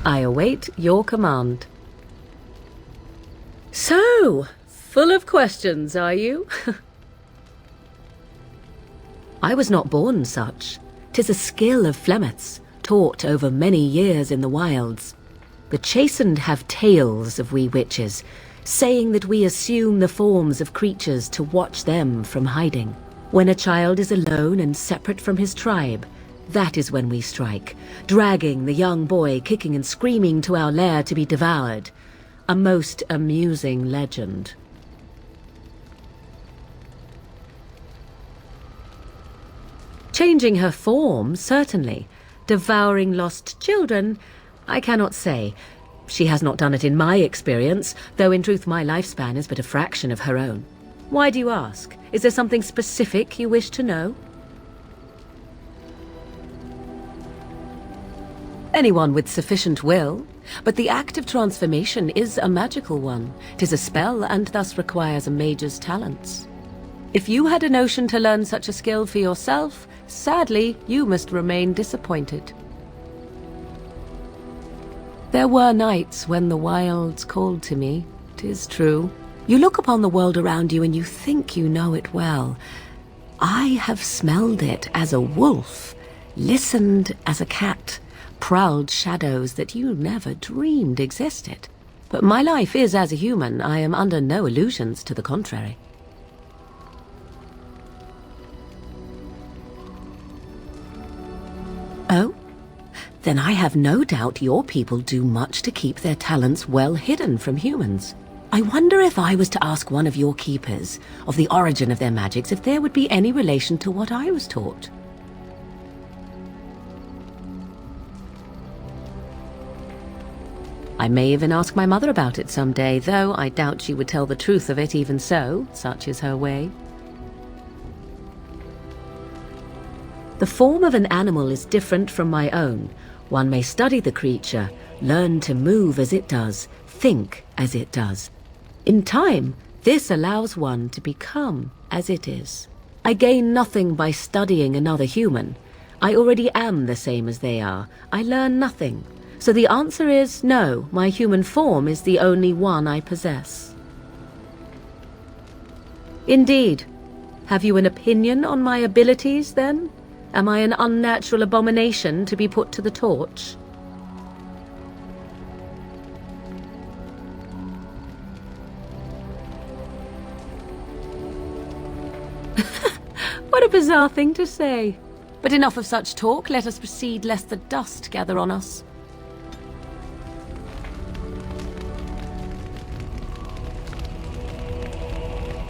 I await your command. So, full of questions, are you? I was not born such. 'Tis a skill of Flemeth's, taught over many years in the wilds. The chastened have tales of we witches, saying that we assume the forms of creatures to watch them from hiding. When a child is alone and separate from his tribe, that is when we strike, dragging the young boy kicking and screaming to our lair to be devoured. A most amusing legend. Changing her form, certainly. Devouring lost children, I cannot say. She has not done it in my experience, though in truth my lifespan is but a fraction of her own. Why do you ask? Is there something specific you wish to know? Anyone with sufficient will, but the act of transformation is a magical one. 'Tis a spell and thus requires a mage's talents. If you had a notion to learn such a skill for yourself, sadly, you must remain disappointed. There were nights when the wilds called to me, 'tis true. You look upon the world around you and you think you know it well. I have smelled it as a wolf, listened as a cat, prowled shadows that you never dreamed existed. But my life is as a human. I am under no illusions to the contrary. Oh? Then I have no doubt your people do much to keep their talents well hidden from humans. I wonder if I was to ask one of your keepers of the origin of their magics, if there would be any relation to what I was taught. I may even ask my mother about it someday, though I doubt she would tell the truth of it even so, such is her way. The form of an animal is different from my own. One may study the creature, learn to move as it does, think as it does. In time, this allows one to become as it is. I gain nothing by studying another human. I already am the same as they are. I learn nothing. So the answer is no, my human form is the only one I possess. Indeed. Have you an opinion on my abilities, then? Am I an unnatural abomination to be put to the torch? What a bizarre thing to say. But enough of such talk. Let us proceed, lest the dust gather on us.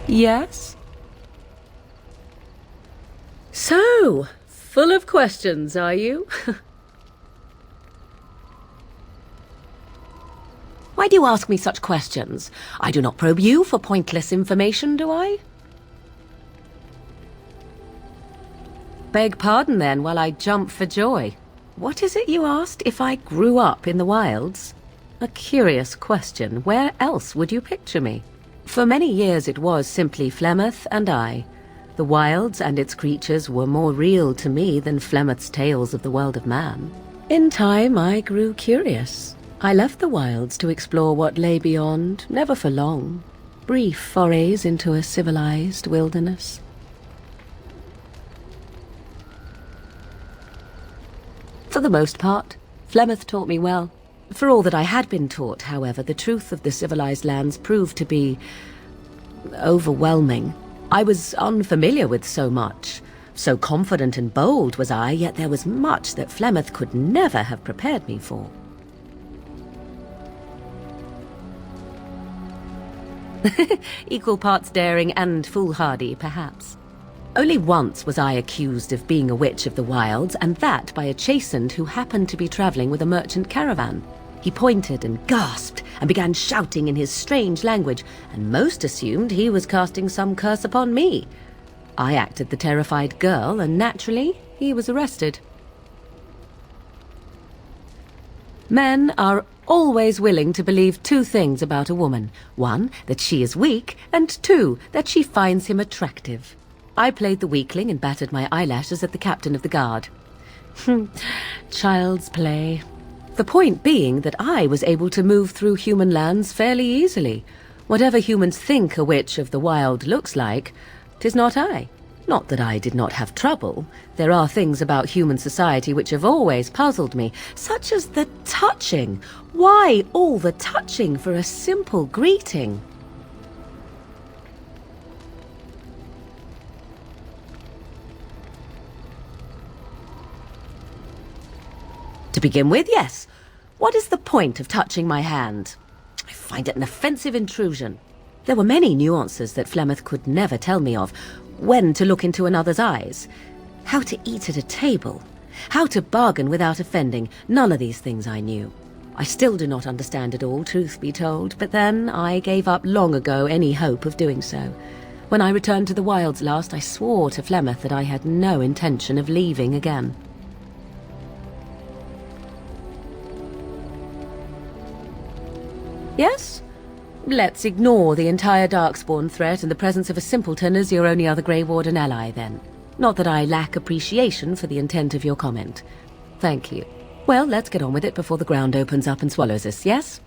Yes? So, full of questions, are you? Why do you ask me such questions? I do not probe you for pointless information, do I? Beg pardon, then, while I jump for joy. What is it you asked? If I grew up in the wilds? A curious question. Where else would you picture me? For many years it was simply Flemeth and I. The wilds and its creatures were more real to me than Flemeth's tales of the world of man. In time I grew curious. I left the wilds to explore what lay beyond, never for long. Brief forays into a civilized wilderness. For the most part, Flemeth taught me well. For all that I had been taught, however, the truth of the civilized lands proved to be overwhelming. I was unfamiliar with so much. So confident and bold was I, yet there was much that Flemeth could never have prepared me for. Equal parts daring and foolhardy, perhaps. Only once was I accused of being a witch of the wilds, and that by a chastened who happened to be traveling with a merchant caravan. He pointed and gasped and began shouting in his strange language, and most assumed he was casting some curse upon me. I acted the terrified girl, and naturally, he was arrested. Men are always willing to believe two things about a woman. One, that she is weak, and two, that she finds him attractive. I played the weakling and battered my eyelashes at the captain of the guard. Child's play. The point being that I was able to move through human lands fairly easily. Whatever humans think a witch of the wild looks like, 'tis not I. Not that I did not have trouble. There are things about human society which have always puzzled me, such as the touching. Why all the touching for a simple greeting? To begin with, yes. What is the point of touching my hand? I find it an offensive intrusion. There were many nuances that Flemeth could never tell me of. When to look into another's eyes, how to eat at a table, how to bargain without offending. None of these things I knew. I still do not understand it all, truth be told, but then I gave up long ago any hope of doing so. When I returned to the wilds last, I swore to Flemeth that I had no intention of leaving again. Yes? Let's ignore the entire Darkspawn threat and the presence of a simpleton as your only other Grey Warden ally, then. Not that I lack appreciation for the intent of your comment. Thank you. Well, let's get on with it before the ground opens up and swallows us, yes?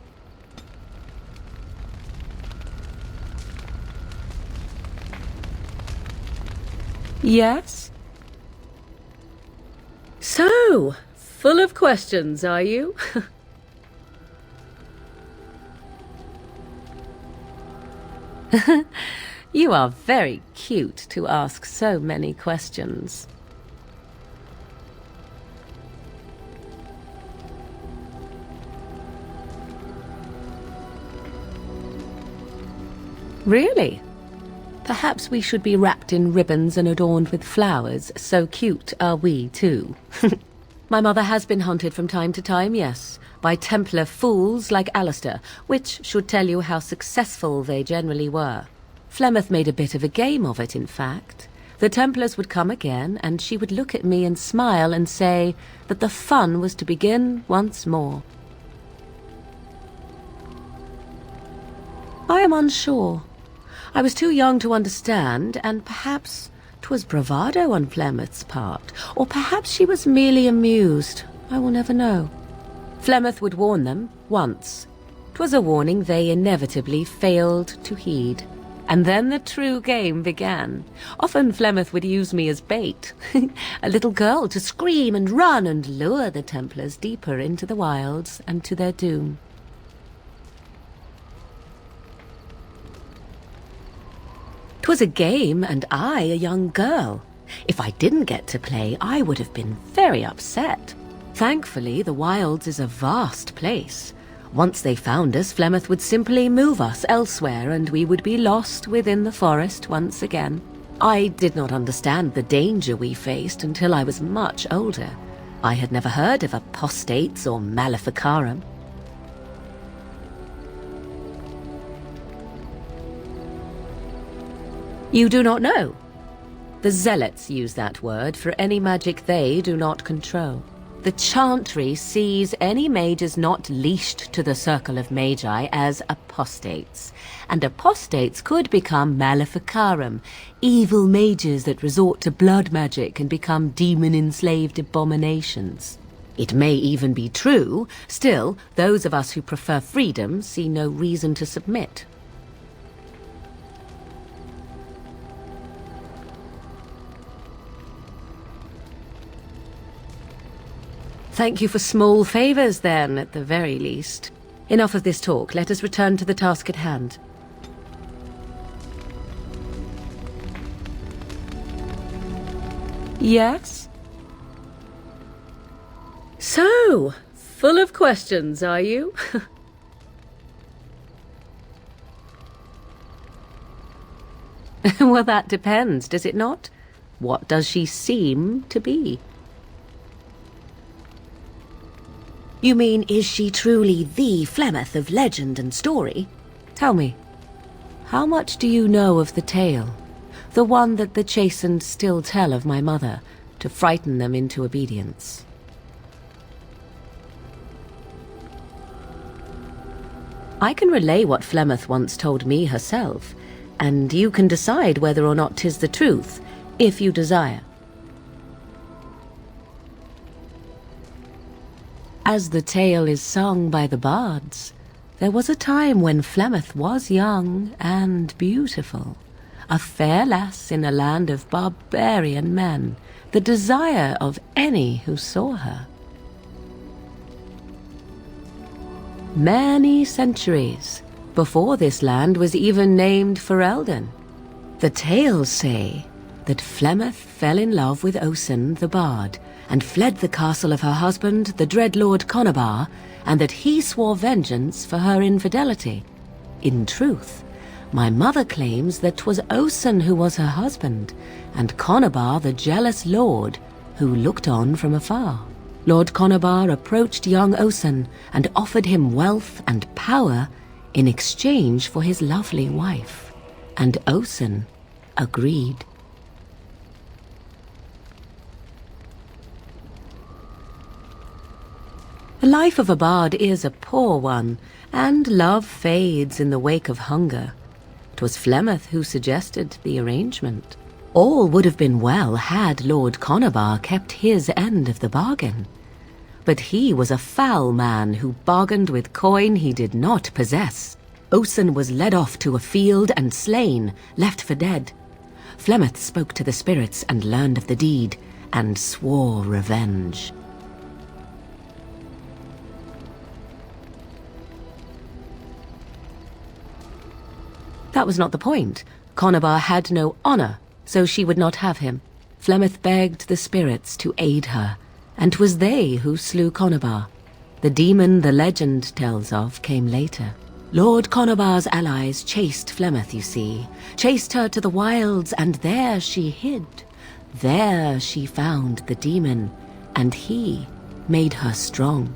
Yes? So, full of questions, are you? You are very cute to ask so many questions. Really? Perhaps we should be wrapped in ribbons and adorned with flowers. So cute are we, too. My mother has been hunted from time to time, yes, by Templar fools like Alistair, which should tell you how successful they generally were. Flemeth made a bit of a game of it, in fact. The Templars would come again, and she would look at me and smile and say that the fun was to begin once more. I am unsure. I was too young to understand, and perhaps 'twas bravado on Flemeth's part, or perhaps she was merely amused. I will never know. Flemeth would warn them once. 'Twas a warning they inevitably failed to heed. And then the true game began. Often Flemeth would use me as bait, a little girl to scream and run and lure the Templars deeper into the wilds and to their doom. 'Twas a game, and I a young girl. If I didn't get to play, I would have been very upset. Thankfully, the wilds is a vast place. Once they found us, Flemeth would simply move us elsewhere, and we would be lost within the forest once again. I did not understand the danger we faced until I was much older. I had never heard of apostates or maleficarum. You do not know? The Zealots use that word for any magic they do not control. The Chantry sees any mages not leashed to the Circle of Magi as apostates, and apostates could become maleficarum, evil mages that resort to blood magic and become demon-enslaved abominations. It may even be true, still, those of us who prefer freedom see no reason to submit. Thank you for small favors, then, at the very least. Enough of this talk. Let us return to the task at hand. Yes? So, full of questions, are you? Well, that depends, does it not? What does she seem to be? You mean, is she truly the Flemeth of legend and story? Tell me, how much do you know of the tale? The one that the chastened still tell of my mother, to frighten them into obedience. I can relay what Flemeth once told me herself, and you can decide whether or not 'tis the truth, if you desire. As the tale is sung by the bards, there was a time when Flemeth was young and beautiful, a fair lass in a land of barbarian men, the desire of any who saw her. Many centuries before this land was even named Ferelden, the tales say that Flemeth fell in love with Osen the bard, and fled the castle of her husband, the dread Lord Conabar, and that he swore vengeance for her infidelity. In truth, my mother claims that 'twas Osen who was her husband, and Conabar the jealous lord who looked on from afar. Lord Conabar approached young Osen and offered him wealth and power in exchange for his lovely wife, and Osen agreed. The life of a bard is a poor one, and love fades in the wake of hunger. 'Twas Flemeth who suggested the arrangement. All would have been well had Lord Conabar kept his end of the bargain. But he was a foul man who bargained with coin he did not possess. Osen was led off to a field and slain, left for dead. Flemeth spoke to the spirits and learned of the deed, and swore revenge. That was not the point. Conabar had no honor, so she would not have him. Flemeth begged the spirits to aid her, and 'twas they who slew Conabar. The demon the legend tells of came later. Lord Conabar's allies chased Flemeth, you see, chased her to the wilds, and there she hid. There she found the demon, and he made her strong.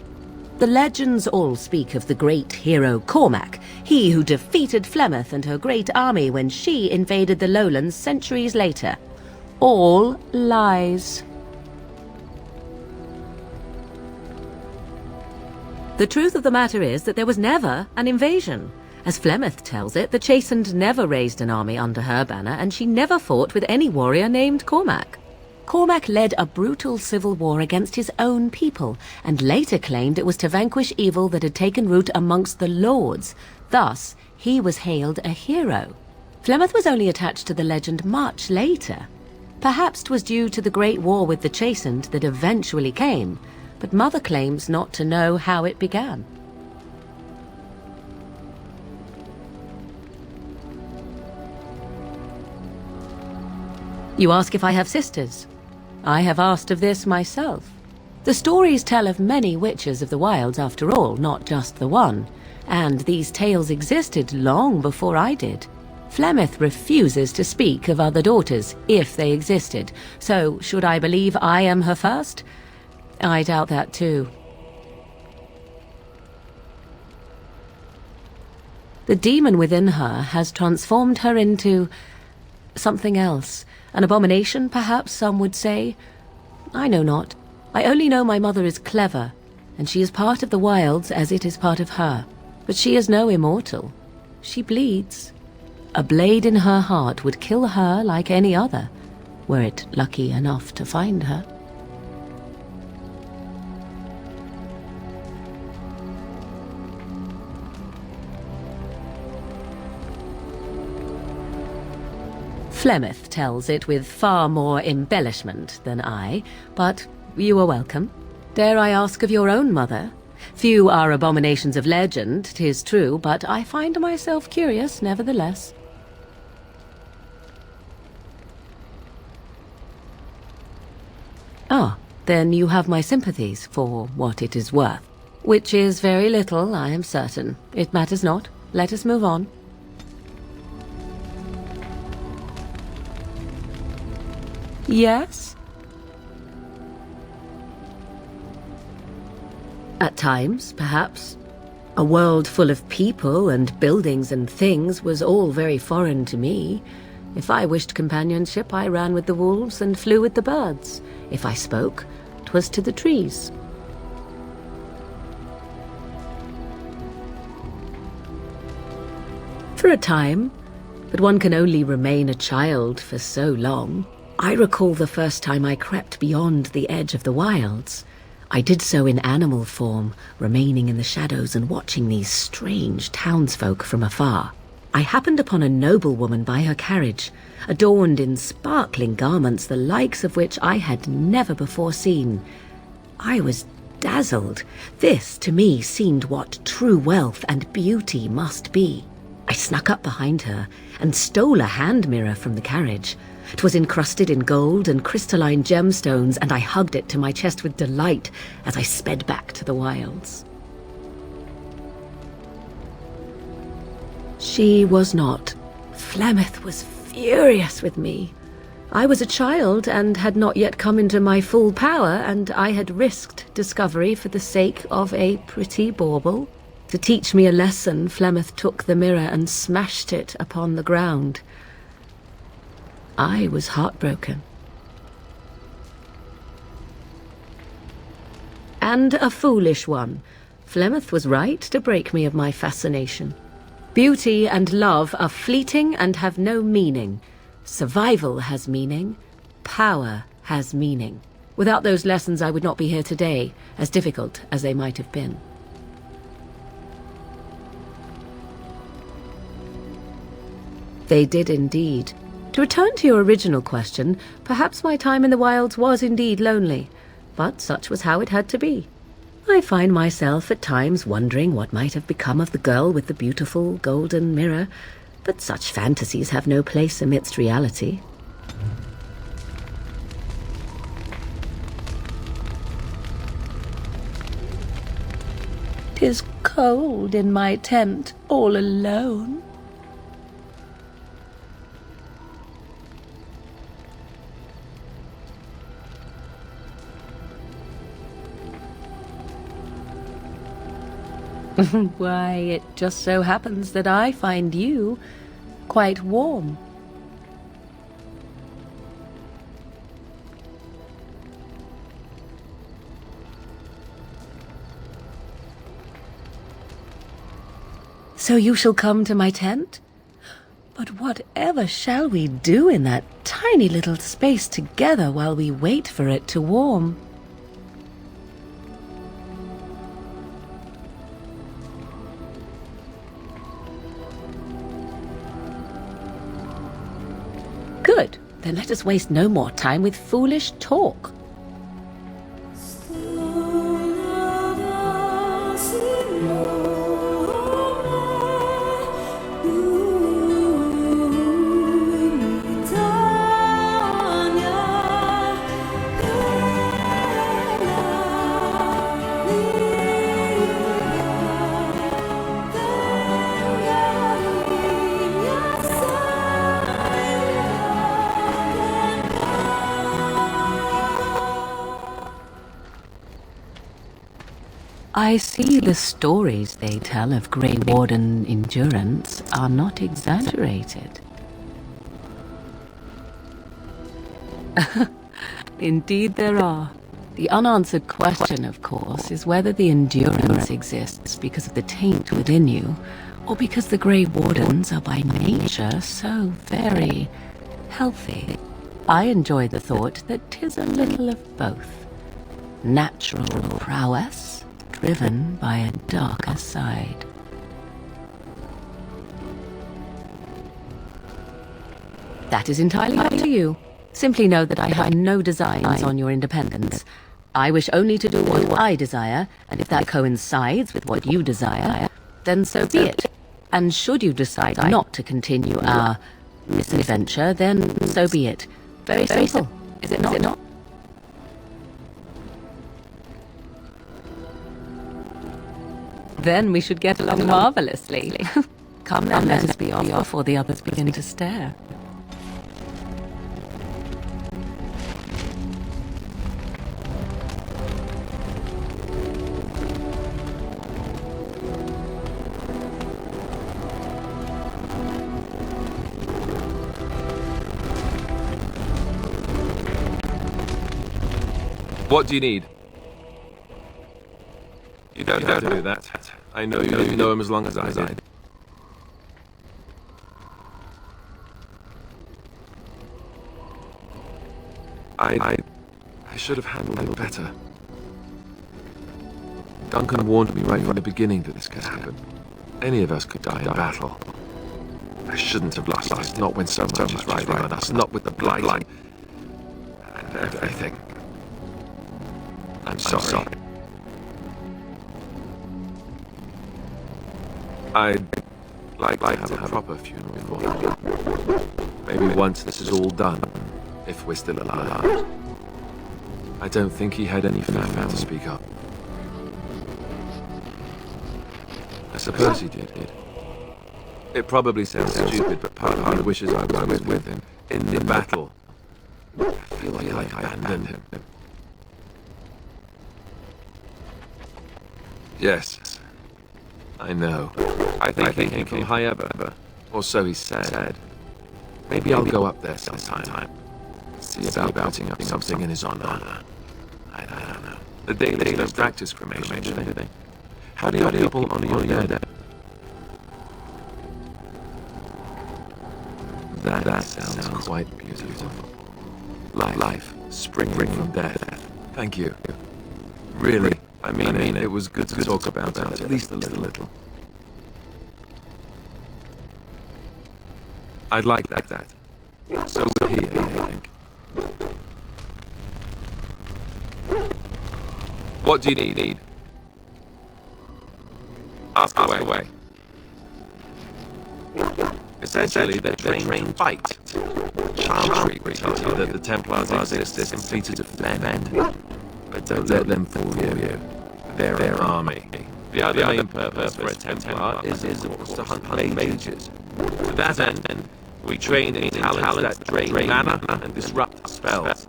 The legends all speak of the great hero Cormac, he who defeated Flemeth and her great army when she invaded the lowlands centuries later. All lies. The truth of the matter is that there was never an invasion. As Flemeth tells it, the Chastened never raised an army under her banner, and she never fought with any warrior named Cormac. Cormac led a brutal civil war against his own people, and later claimed it was to vanquish evil that had taken root amongst the lords. Thus, he was hailed a hero. Flemeth was only attached to the legend much later. Perhaps 'twas due to the great war with the Chastened that eventually came, but Mother claims not to know how it began. You ask if I have sisters. I have asked of this myself. The stories tell of many witches of the wilds after all, not just the one, and these tales existed long before I did. Flemeth refuses to speak of other daughters, if they existed, so should I believe I am her first? I doubt that too. The demon within her has transformed her into something else. An abomination, perhaps some would say. I know not. I only know my mother is clever, and she is part of the wilds as it is part of her. But she is no immortal. She bleeds. A blade in her heart would kill her like any other, were it lucky enough to find her. Flemeth tells it with far more embellishment than I, but you are welcome. Dare I ask of your own mother? Few are abominations of legend, 'tis true, but I find myself curious nevertheless. Ah, then you have my sympathies, for what it is worth. Which is very little, I am certain. It matters not. Let us move on. Yes? At times, perhaps. A world full of people and buildings and things was all very foreign to me. If I wished companionship, I ran with the wolves and flew with the birds. If I spoke, 'twas to the trees. For a time, but one can only remain a child for so long. I recall the first time I crept beyond the edge of the wilds. I did so in animal form, remaining in the shadows and watching these strange townsfolk from afar. I happened upon a noblewoman by her carriage, adorned in sparkling garments the likes of which I had never before seen. I was dazzled. This, to me, seemed what true wealth and beauty must be. I snuck up behind her and stole a hand mirror from the carriage. 'Twas encrusted in gold and crystalline gemstones, and I hugged it to my chest with delight as I sped back to the wilds. She was not. Flemeth was furious with me. I was a child and had not yet come into my full power, and I had risked discovery for the sake of a pretty bauble. To teach me a lesson, Flemeth took the mirror and smashed it upon the ground. I was heartbroken. And a foolish one. Flemeth was right to break me of my fascination. Beauty and love are fleeting and have no meaning. Survival has meaning. Power has meaning. Without those lessons, I would not be here today, as difficult as they might have been. They did indeed. To return to your original question, perhaps my time in the wilds was indeed lonely, but such was how it had to be. I find myself at times wondering what might have become of the girl with the beautiful golden mirror, but such fantasies have no place amidst reality. "'Tis cold in my tent, all alone." Why, it just so happens that I find you quite warm. So you shall come to my tent? But whatever shall we do in that tiny little space together while we wait for it to warm? Good. Then let us waste no more time with foolish talk. I see the stories they tell of Grey Warden endurance are not exaggerated. Indeed there are. The unanswered question, of course, is whether the endurance exists because of the taint within you, or because the Grey Wardens are by nature so very healthy. I enjoy the thought that 'tis a little of both. Natural prowess, driven by a darker side. That is entirely up to you. Simply know that I have no designs on your independence. I wish only to do what I desire, and if that coincides with what you desire, then so be it. And should you decide not to continue our misadventure, then so be it. Very simple, is it not? Then we should get along marvelously. Come then, let us be off before the others begin to stare. What do you need? You don't have to do that. I know you didn't know him as long as I did. I should have handled it better. Duncan warned me right from the beginning that this could happen. Any of us could die in battle. I shouldn't have lost it, not when so much is riding on us, not with the blight and everything. I'm sorry. I'd like to have a proper funeral for him. Maybe once this is all done, if we're still alive. I don't think he had any family to speak of. I suppose he did. It probably sounds stupid, but part of me wishes I was with him in the battle. I feel like I abandoned him. Yes, I know. I think he came from high ever, or so he said. Maybe I'll go up there sometime. See about putting up something in his honor. I don't know. The Dalish don't practice cremation, do they? How do your people honor your dead? That sounds quite beautiful. Life, springing from death. Thank you. Really, I mean, it was good to talk about that, at least a little. I'd like that. So we're here, I think. What do you need? Ask away. Essentially, they're trained fight. Charm tree tells you that the Templars exist simply to defend. But don't let them fool you. They're an army. The other main purpose for a Templar is of course to hunt mages. To that end, we train in talents that drain mana and disrupt spells.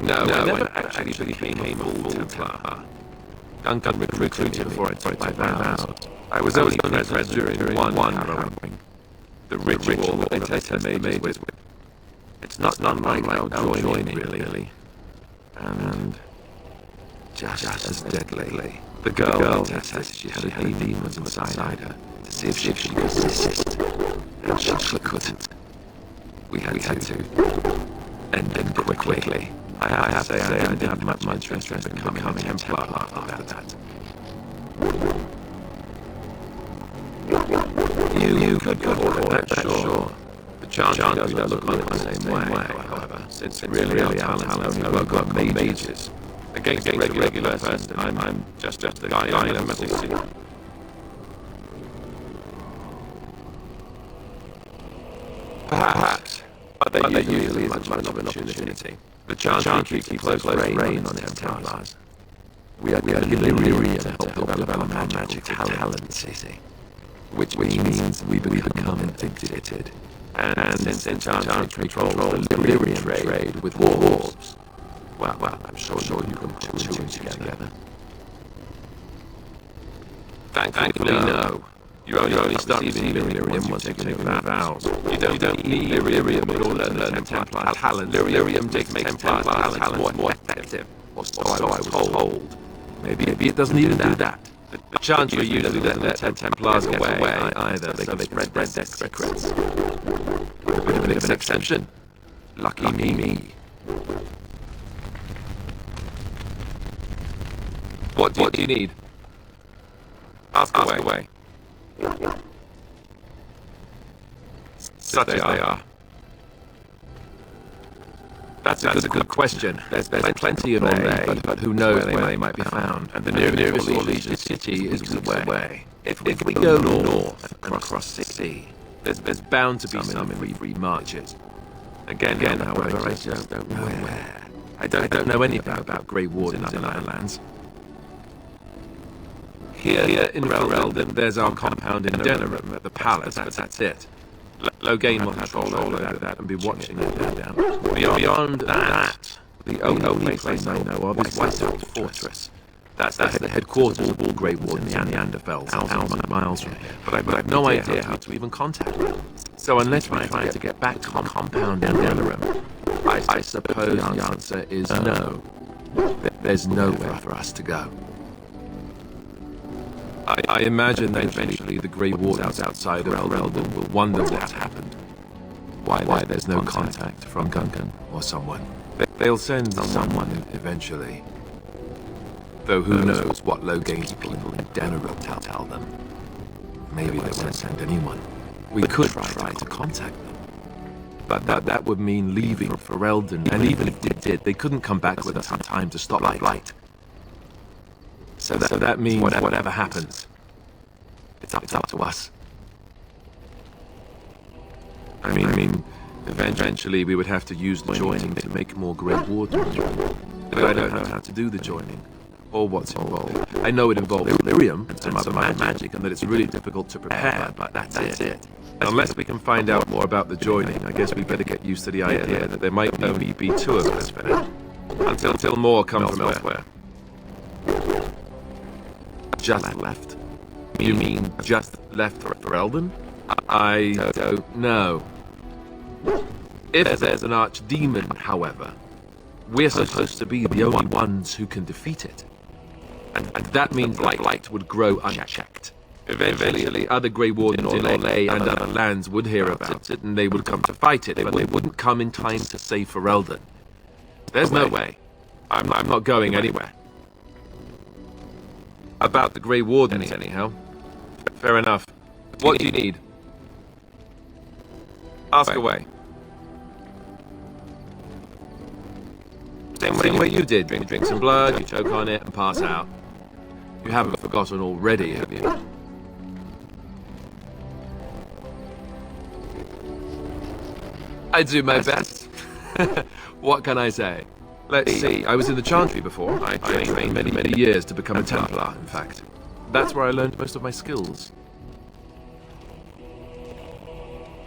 No, I never actually became a full Templar. Duncan recruited me before I took my vows. I was only present during one harrowing. The ritual that they tested mages with. It's not right now joining, really. And just as deadly. The girl tested she had demons inside her to see if she could resist. And she couldn't. We had to end them quickly. I have to say I didn't have much interest in becoming a Templar after that. You could go for it, sure. The chance doesn't look on it the same way, however, since really our talents only work on mages. Against a regular person, I'm just the guy in a metal suit. Perhaps, but there usually isn't much of an opportunity. The Chantry keeps a close rein on Templars. We are delirium to help develop our magic talents, which means we become addicted. And since Chantry controls the delirium trade with dwarves, well, I'm sure you can put two and two together. Thankfully, no. You only start receiving lyrium once you take vows. You don't need lyrium in order to learn Templar talent. Lyrium makes Templar talents more effective. Or so I was told. Maybe it doesn't even do that. The Chantry usually doesn't let Templars get away either, so they spread their secrets. With a bit of an exception. Lucky me. What do you need? Ask away. Such as they are. That's a good question. There's plenty of them, but who knows where they might be found. And the nearest Legion city is away. If we go north and across the sea, there's bound to be some free marches. Again, however, I just don't know where. I don't know anything about Grey Wardens in other lands. Here in Reldon, there's our compound in Denerim at the palace, but that's it. Loghain will control all of that and be watching it down. Beyond that, the only place I know of is Whiteout Fortress. That's the headquarters of all Grey Wardens and Neanderthals, thousands of miles from here. But I've no idea how to even contact them. So unless we're trying to get back to the compound in Denerim, I suppose the answer is no. There's nowhere for us to go. I imagine that eventually the Grey Wardens outside of Reldon will wonder what happened. why there's no contact from Duncan or someone. They'll send someone eventually. Though who knows what low-gauge people in Denver will tell them. Maybe they won't send anyone. We could try to contact them. But that would mean leaving for Eldon, and even if they did, they couldn't come back with us in time to stop light. So that means whatever happens, it's up to us. I mean, eventually we would have to use the joining to make more Grey Wardens. But I don't know how to do the joining, or what's involved. I know it involves lyrium and some other magic, and that it's really difficult to prepare, but that's it. Unless we can find out more about the joining, I guess we better get used to the idea that there might only be two of us for now. Until more come from elsewhere. Just left? You mean just left for Eldon? I don't know. If there's an archdemon, however, we're supposed to be the only ones who can defeat it. And that means light would grow unchecked. Eventually, other Grey Wardens in Orlais and other lands would hear about it, and they would come to fight it, but they wouldn't come in time to save Ferelden. There's no way. I'm not going anywhere. About the Grey Wardens, anyhow. Fair enough. What do you need? Ask away. Same way you did. Drink some blood, you choke on it, and pass out. You haven't forgotten already, have you? I do my best. What can I say? Let's see, I was in the Chantry before. I trained many years to become a Templar, in fact. That's where I learned most of my skills.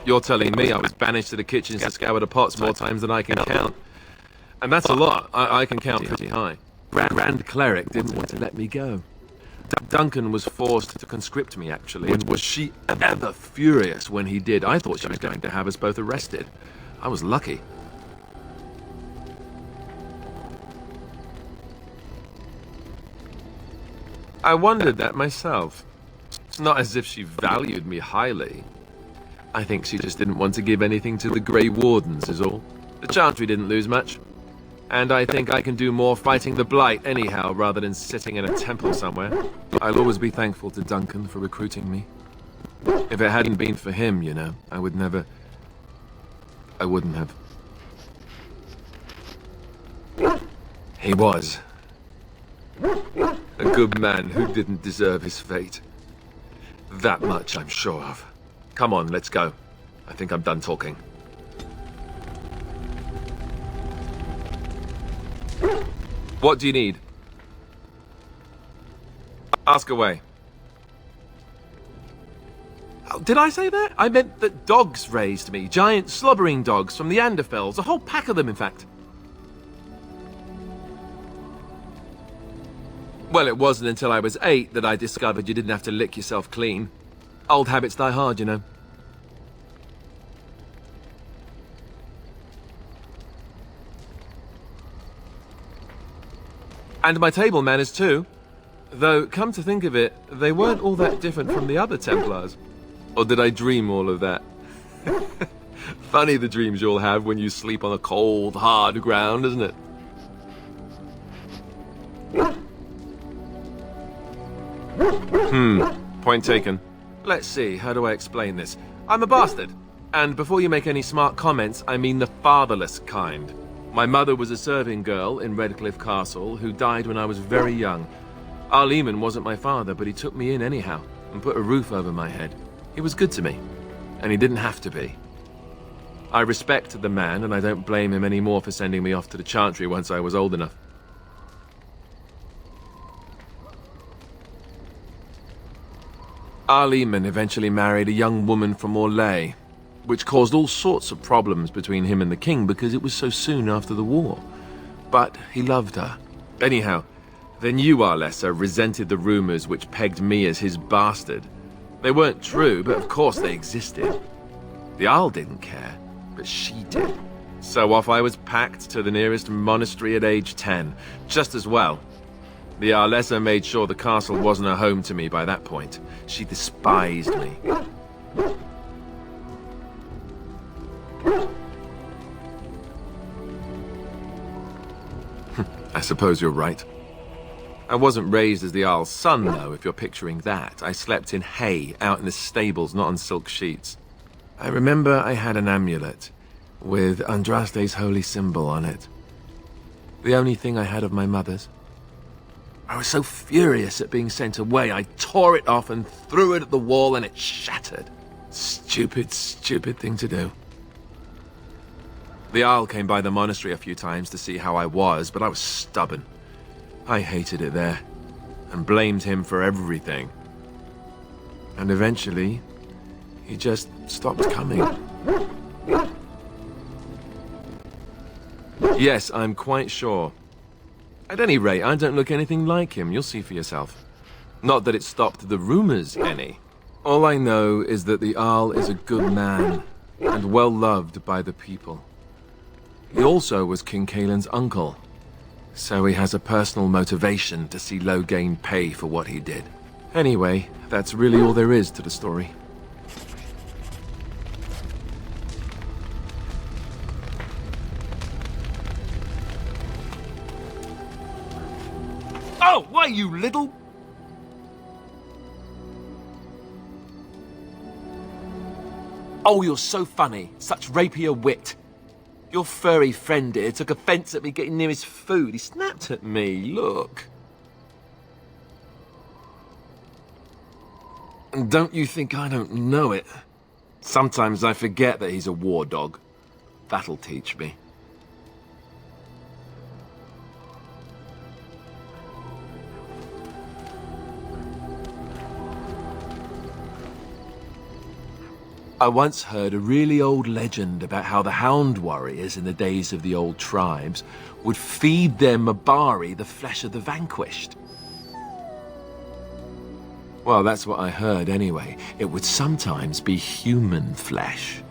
You're telling me I was banished to the kitchens to scour the pots more times than I can count. And that's a lot. I can count pretty high. Grand Cleric didn't want to let me go. Duncan was forced to conscript me, actually, and was she ever furious when he did. I thought she was going to have us both arrested. I was lucky. I wondered that myself. It's not as if she valued me highly. I think she just didn't want to give anything to the Grey Wardens, is all. The Chantry didn't lose much. And I think I can do more fighting the Blight anyhow, rather than sitting in a temple somewhere. I'll always be thankful to Duncan for recruiting me. If it hadn't been for him, you know, I wouldn't have. He was a good man who didn't deserve his fate. That much I'm sure of. Come on, let's go. I think I'm done talking. What do you need? Ask away. Oh, did I say that? I meant that dogs raised me. Giant slobbering dogs from the Anderfells. A whole pack of them, in fact. Well, it wasn't until I was 8 that I discovered you didn't have to lick yourself clean. Old habits die hard, you know. And my table manners too. Though, come to think of it, they weren't all that different from the other Templars. Or did I dream all of that? Funny the dreams you'll have when you sleep on a cold, hard ground, isn't it? Point taken. Let's see, how do I explain this? I'm a bastard. And before you make any smart comments, I mean the fatherless kind. My mother was a serving girl in Redcliffe Castle who died when I was very young. Arleman wasn't my father, but he took me in anyhow and put a roof over my head. He was good to me, and he didn't have to be. I respect the man, and I don't blame him anymore for sending me off to the Chantry once I was old enough. Arleman eventually married a young woman from Orlais, which caused all sorts of problems between him and the king because it was so soon after the war. But he loved her. Anyhow, the new Arlessa resented the rumors which pegged me as his bastard. They weren't true, but of course they existed. The Arl didn't care, but she did. So off I was packed to the nearest monastery at age 10, just as well. The Arlessa made sure the castle wasn't a home to me by that point. She despised me. I suppose you're right. I wasn't raised as the Jarl's son, though, if you're picturing that. I slept in hay, out in the stables, not on silk sheets. I remember I had an amulet with Andraste's holy symbol on it. The only thing I had of my mother's. I was so furious at being sent away, I tore it off and threw it at the wall and it shattered. Stupid, stupid thing to do. The Jarl came by the monastery a few times to see how I was, but I was stubborn. I hated it there, and blamed him for everything. And eventually, he just stopped coming. Yes, I'm quite sure. At any rate, I don't look anything like him, you'll see for yourself. Not that it stopped the rumors any. All I know is that the Jarl is a good man, and well loved by the people. He also was King Caelan's uncle. So he has a personal motivation to see Loghain pay for what he did. Anyway, that's really all there is to the story. Oh, why, you little... Oh, you're so funny. Such rapier wit. Your furry friend here took offense at me getting near his food. He snapped at me, look. And don't you think I don't know it? Sometimes I forget that he's a war dog. That'll teach me. I once heard a really old legend about how the Hound warriors in the days of the old tribes would feed their Mabari the flesh of the vanquished. Well, that's what I heard anyway. It would sometimes be human flesh.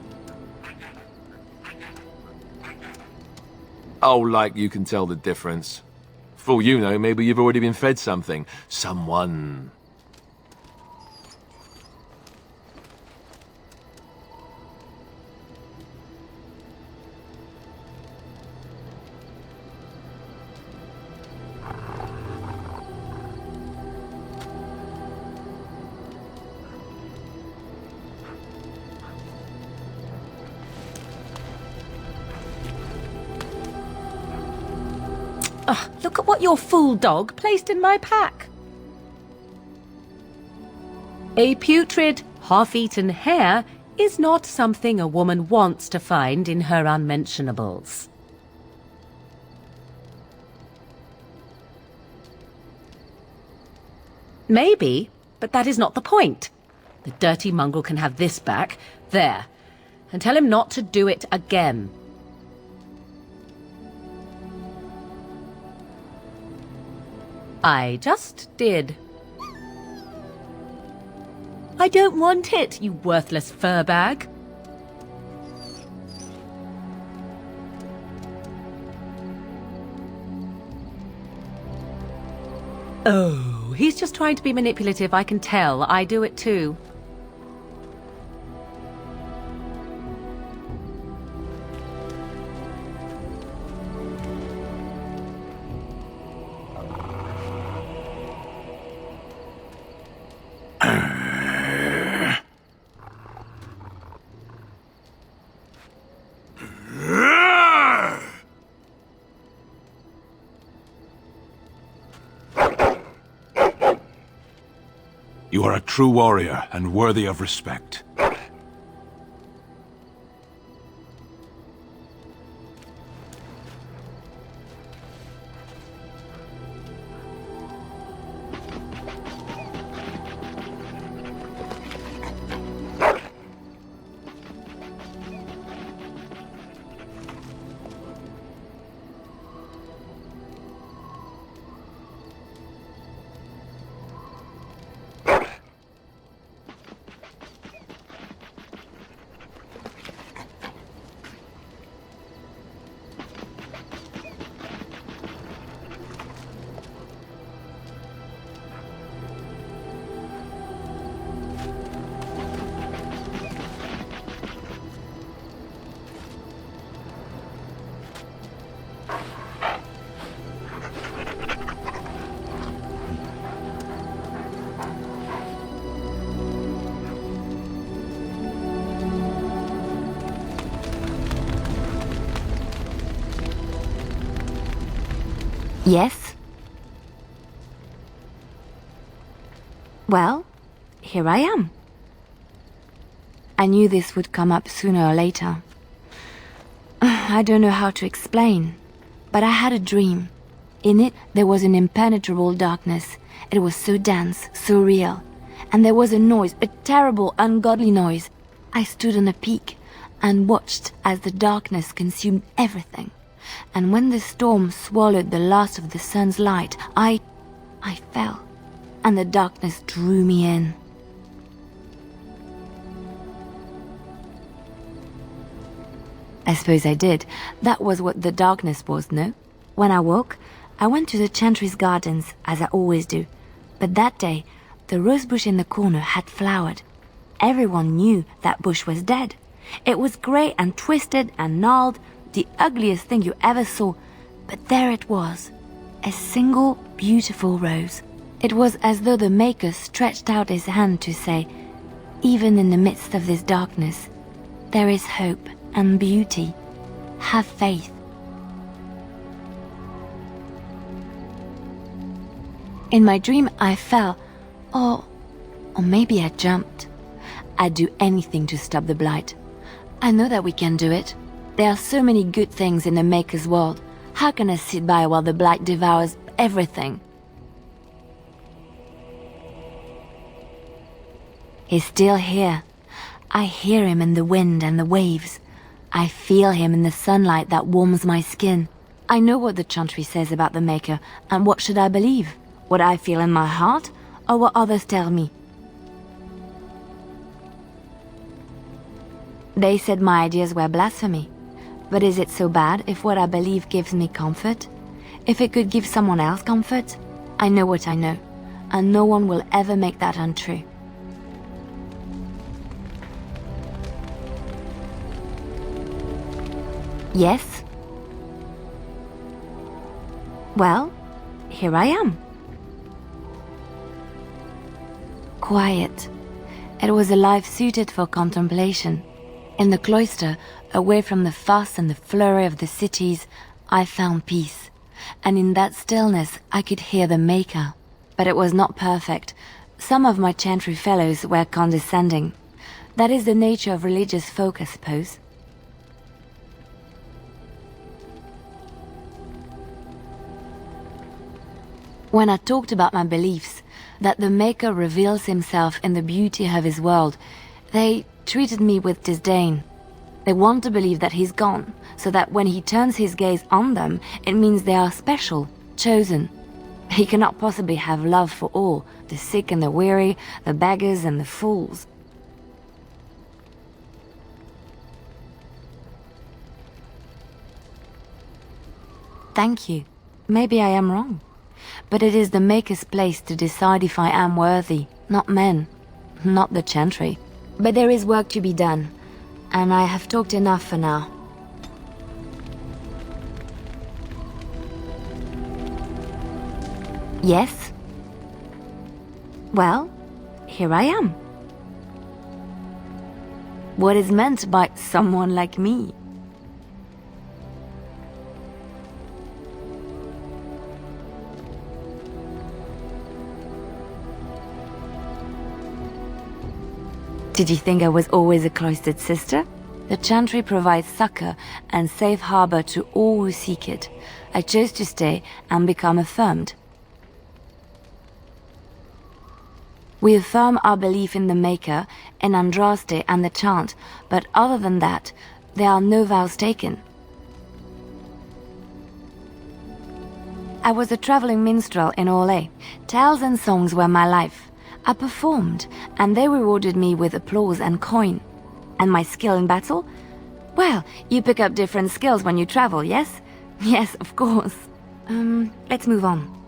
Oh, like you can tell the difference. For all you know, maybe you've already been fed something. Someone... Look at what your fool dog placed in my pack. A putrid, half-eaten hare is not something a woman wants to find in her unmentionables. Maybe, but that is not the point. The dirty mongrel can have this back, there, and tell him not to do it again. I just did. I don't want it, you worthless fur bag. Oh, he's just trying to be manipulative, I can tell. I do it too. You are a true warrior and worthy of respect. Yes? Well, here I am. I knew this would come up sooner or later. I don't know how to explain, but I had a dream. In it, there was an impenetrable darkness. It was so dense, so real. And there was a noise, a terrible, ungodly noise. I stood on a peak and watched as the darkness consumed everything. And when the storm swallowed the last of the sun's light, I fell, and the darkness drew me in. I suppose I did. That was what the darkness was, no? When I woke, I went to the Chantry's gardens, as I always do. But that day, the rosebush in the corner had flowered. Everyone knew that bush was dead. It was grey and twisted and gnarled, the ugliest thing you ever saw. But there it was, a single beautiful rose. It was as though the Maker stretched out his hand to say, even in the midst of this darkness, there is hope and beauty. Have faith. In my dream, I fell, or maybe I jumped. I'd do anything to stop the blight. I know that we can do it. There are so many good things in the Maker's world. How can I sit by while the blight devours everything? He's still here. I hear him in the wind and the waves. I feel him in the sunlight that warms my skin. I know what the Chantry says about the Maker, and what should I believe? What I feel in my heart, or what others tell me? They said my ideas were blasphemy. But is it so bad if what I believe gives me comfort? If it could give someone else comfort? I know what I know, and no one will ever make that untrue. Yes? Well, here I am. Quiet. It was a life suited for contemplation. In the cloister, away from the fuss and the flurry of the cities, I found peace. And in that stillness, I could hear the Maker. But it was not perfect. Some of my Chantry fellows were condescending. That is the nature of religious folk, I suppose. When I talked about my beliefs, that the Maker reveals himself in the beauty of his world, they treated me with disdain. They want to believe that he's gone, so that when he turns his gaze on them, it means they are special, chosen. He cannot possibly have love for all, the sick and the weary, the beggars and the fools. Thank you. Maybe I am wrong. But it is the Maker's place to decide if I am worthy, not men, not the Chantry. But there is work to be done, and I have talked enough for now. Yes? Well, here I am. What is meant by someone like me? Did you think I was always a cloistered sister? The Chantry provides succor and safe harbor to all who seek it. I chose to stay and become affirmed. We affirm our belief in the Maker, in Andraste and the chant, but other than that, there are no vows taken. I was a traveling minstrel in Orlais. Tales and songs were my life. I performed, and they rewarded me with applause and coin. And my skill in battle? Well, you pick up different skills when you travel, yes? Yes, of course. Let's move on.